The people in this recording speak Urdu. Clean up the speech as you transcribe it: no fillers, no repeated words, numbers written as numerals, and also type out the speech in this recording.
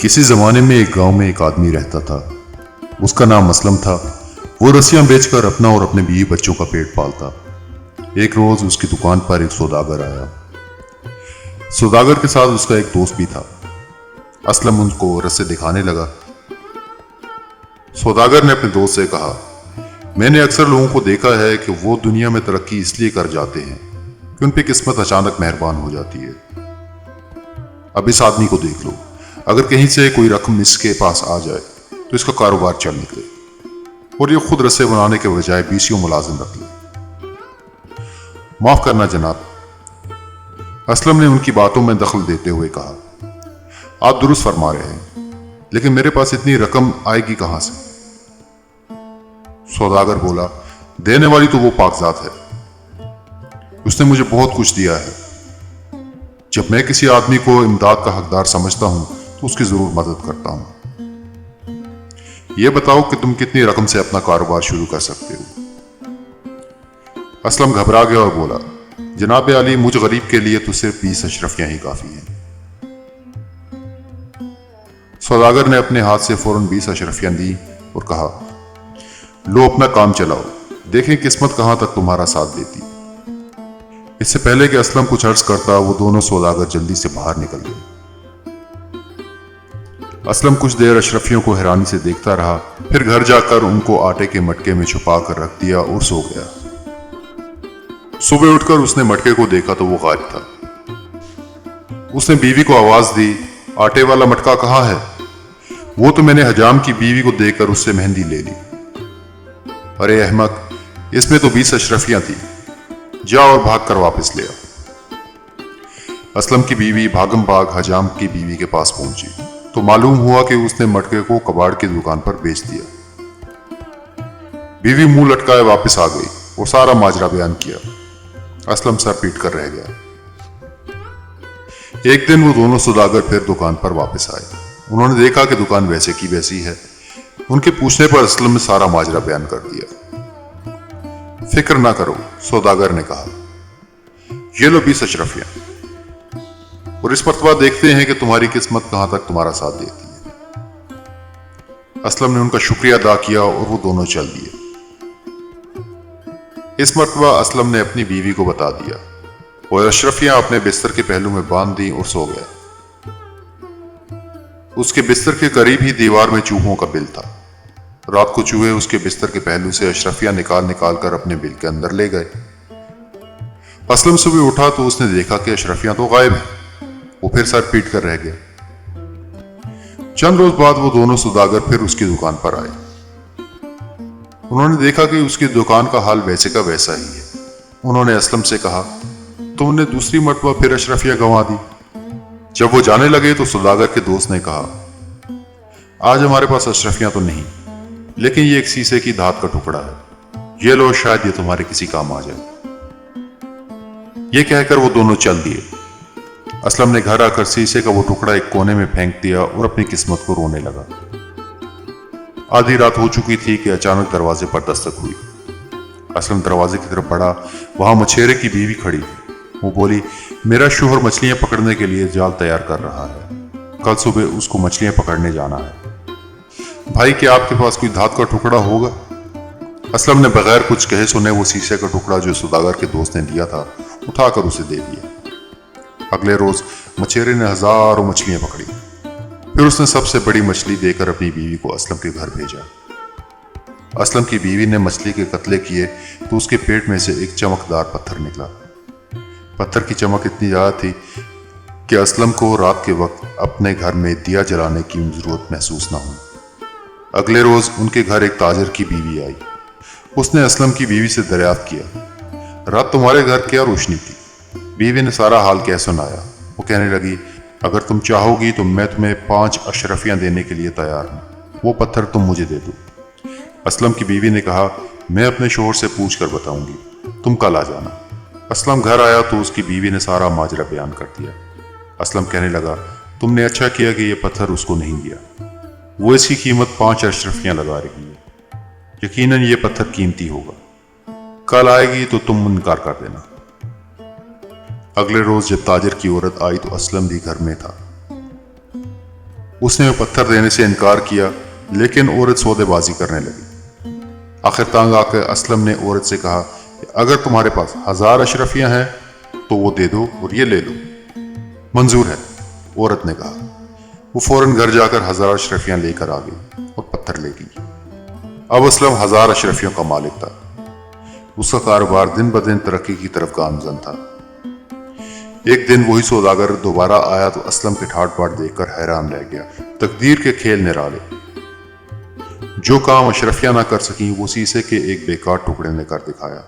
کسی زمانے میں ایک گاؤں میں ایک آدمی رہتا تھا۔ اس کا نام اسلم تھا۔ وہ رسیاں بیچ کر اپنا اور اپنے بیوی بچوں کا پیٹ پالتا۔ ایک روز اس کی دکان پر ایک سوداگر آیا۔ سوداگر کے ساتھ اس کا ایک دوست بھی تھا۔ اسلم ان کو رسے دکھانے لگا۔ سوداگر نے اپنے دوست سے کہا، میں نے اکثر لوگوں کو دیکھا ہے کہ وہ دنیا میں ترقی اس لیے کر جاتے ہیں کہ ان پہ قسمت اچانک مہربان ہو جاتی ہے۔ اب اس آدمی کو دیکھ لو، اگر کہیں سے کوئی رقم اس کے پاس آ جائے تو اس کا کاروبار چل نکلے اور یہ خود رسے بنانے کے بجائے 20 ملازم رکھ لے۔ معاف کرنا جناب، اسلم نے ان کی باتوں میں دخل دیتے ہوئے کہا، آپ درست فرما رہے ہیں، لیکن میرے پاس اتنی رقم آئے گی کہاں سے؟ سوداگر بولا، دینے والی تو وہ پاک ذات ہے، اس نے مجھے بہت کچھ دیا ہے۔ جب میں کسی آدمی کو امداد کا حقدار سمجھتا ہوں تو اس کی ضرور مدد کرتا ہوں۔ یہ بتاؤ کہ تم کتنی رقم سے اپنا کاروبار شروع کر سکتے ہو؟ اسلم گھبرا گیا اور بولا، جناب عالی، مجھ غریب کے لیے تو صرف 20 اشرفیاں ہی کافی ہیں۔ سوداگر نے اپنے ہاتھ سے فوراً 20 اشرفیاں دی اور کہا، لو اپنا کام چلاؤ، دیکھیں قسمت کہاں تک تمہارا ساتھ دیتی۔ اس سے پہلے کہ اسلم کچھ عرض کرتا، وہ دونوں سوداگر جلدی سے باہر نکل گئے۔ اسلم کچھ دیر اشرفیوں کو حیرانی سے دیکھتا رہا، پھر گھر جا کر ان کو آٹے کے مٹکے میں چھپا کر رکھ دیا اور سو گیا۔ صبح اٹھ کر اس نے مٹکے کو دیکھا تو وہ غائب تھا۔ اس نے بیوی کو آواز دی، آٹے والا مٹکا کہاں ہے؟ وہ تو میں نے حجام کی بیوی کو دے کر اس سے مہندی لے لی۔ ارے احمق، اس میں تو 20 اشرفیاں تھی، جا اور بھاگ کر واپس لے آ۔ اسلم کی بیوی بھاگم بھاگ حجام کی بیوی کے پاس پہنچی تو معلوم ہوا کہ اس نے مٹکے کو کباڑ کی دکان پر بیچ دیا۔ بیوی منہ لٹکائے واپس آ گئی اور سارا ماجرا بیان کیا۔ اسلم سر پیٹ کر رہ گیا۔ ایک دن وہ دونوں سوداگر پھر دکان پر واپس آئے۔ انہوں نے دیکھا کہ دکان ویسے کی ویسی ہے۔ ان کے پوچھنے پر اسلم نے سارا ماجرا بیان کر دیا۔ فکر نہ کرو، سوداگر نے کہا، یہ لو 20 اشرفیاں، اور اس مرتبہ دیکھتے ہیں کہ تمہاری قسمت کہاں تک تمہارا ساتھ دیتی ہے۔ اسلم نے ان کا شکریہ ادا کیا اور وہ دونوں چل دیے۔ اس مرتبہ اسلم نے اپنی بیوی کو بتا دیا اور اشرفیاں اپنے بستر کے پہلو میں باندھ دیں اور سو گیا۔ اس کے بستر کے قریب ہی دیوار میں چوہوں کا بل تھا۔ رات کو چوہے اس کے بستر کے پہلو سے اشرفیاں نکال نکال کر اپنے بل کے اندر لے گئے۔ اسلم صبح اٹھا تو اس نے دیکھا کہ اشرفیاں تو غائب ہیں۔ وہ پھر سر پیٹ کر رہ گیا۔ چند روز بعد وہ دونوں سوداگر پھر اس کی دکان پر آئے۔ انہوں نے دیکھا کہ اس کی دکان کا حال ویسے کا ویسا ہی ہے۔ انہوں نے اسلم سے کہا، تم نے دوسری مرتبہ پھر اشرفیاں گنوا دی۔ جب وہ جانے لگے تو سوداگر کے دوست نے کہا، آج ہمارے پاس اشرفیاں تو نہیں، لیکن یہ ایک شیشے کی دھات کا ٹکڑا ہے، یہ لو، شاید یہ تمہارے کسی کام آ جائے۔ یہ کہہ کر وہ دونوں چل دیے۔ اسلم نے گھر آ کر شیشے کا وہ ٹکڑا ایک کونے میں پھینک دیا اور اپنی قسمت کو رونے لگا۔ آدھی رات ہو چکی تھی کہ اچانک دروازے پر دستک ہوئی۔ اسلم دروازے کی طرف بڑھا، وہاں مچھیرے کی بیوی کھڑی تھی۔ وہ بولی، میرا شوہر مچھلیاں پکڑنے کے لیے جال تیار کر رہا ہے، کل صبح اس کو مچھلیاں پکڑنے جانا ہے۔ بھائی، کیا آپ کے پاس کوئی دھات کا ٹکڑا ہوگا؟ اسلم نے بغیر کچھ کہے سنے وہ شیشے کا ٹکڑا جو سوداگر کے دوست نے دیا تھا اٹھا کر اسے دے دیا۔ اگلے روز مچھیرے نے ہزاروں مچھلیاں پکڑی۔ پھر اس نے سب سے بڑی مچھلی دے کر اپنی بیوی کو اسلم کے گھر بھیجا۔ اسلم کی بیوی نے مچھلی کے قتلے کیے تو اس کے پیٹ میں سے ایک چمکدار پتھر نکلا۔ پتھر کی چمک اتنی زیادہ تھی کہ اسلم کو رات کے وقت اپنے گھر میں دیا جلانے کی ضرورت محسوس نہ ہوئی۔ اگلے روز ان کے گھر ایک تاجر کی بیوی آئی۔ اس نے اسلم کی بیوی سے دریافت کیا، رات تمہارے گھر کیا روشنی تھی؟ بیوی نے سارا حال کہہ سنایا۔ وہ کہنے لگی، اگر تم چاہو گی تو میں تمہیں 5 اشرفیاں دینے کے لیے تیار ہوں، وہ پتھر تم مجھے دے دو۔ اسلم کی بیوی نے کہا، میں اپنے شوہر سے پوچھ کر بتاؤں گی، تم کل آ جانا۔ اسلم گھر آیا تو اس کی بیوی نے سارا ماجرا بیان کر دیا۔ اسلم کہنے لگا، تم نے اچھا کیا کہ یہ پتھر اس کو نہیں دیا، وہ اس کی قیمت 5 اشرفیاں لگا رہی ہے، یقیناً یہ پتھر قیمتی ہوگا، کل آئے گی تو تم انکار کر دینا۔ اگلے روز جب تاجر کی عورت آئی تو اسلم بھی گھر میں تھا۔ اس نے وہ پتھر دینے سے انکار کیا، لیکن عورت سودے بازی کرنے لگی۔ آخر تانگ آ کے اسلم نے عورت سے کہا کہ اگر تمہارے پاس 1000 اشرفیاں ہیں تو وہ دے دو اور یہ لے لو۔ منظور ہے، عورت نے کہا۔ وہ فوراً گھر جا کر 1000 اشرفیاں لے کر آ گئی اور پتھر لے گئی۔ اب اسلم 1000 اشرفیوں کا مالک تھا۔ اس کا کاروبار دن بدن ترقی کی طرف گامزن تھا۔ ایک دن وہی سوداگر دوبارہ آیا تو اسلم کے ٹھاٹ باٹ دیکھ کر حیران رہ گیا۔ تقدیر کے کھیل نرالے۔ جو کام اشرفیاں نہ کر سکیں وہ سیسے کے ایک بیکار ٹکڑے نے کر دکھایا۔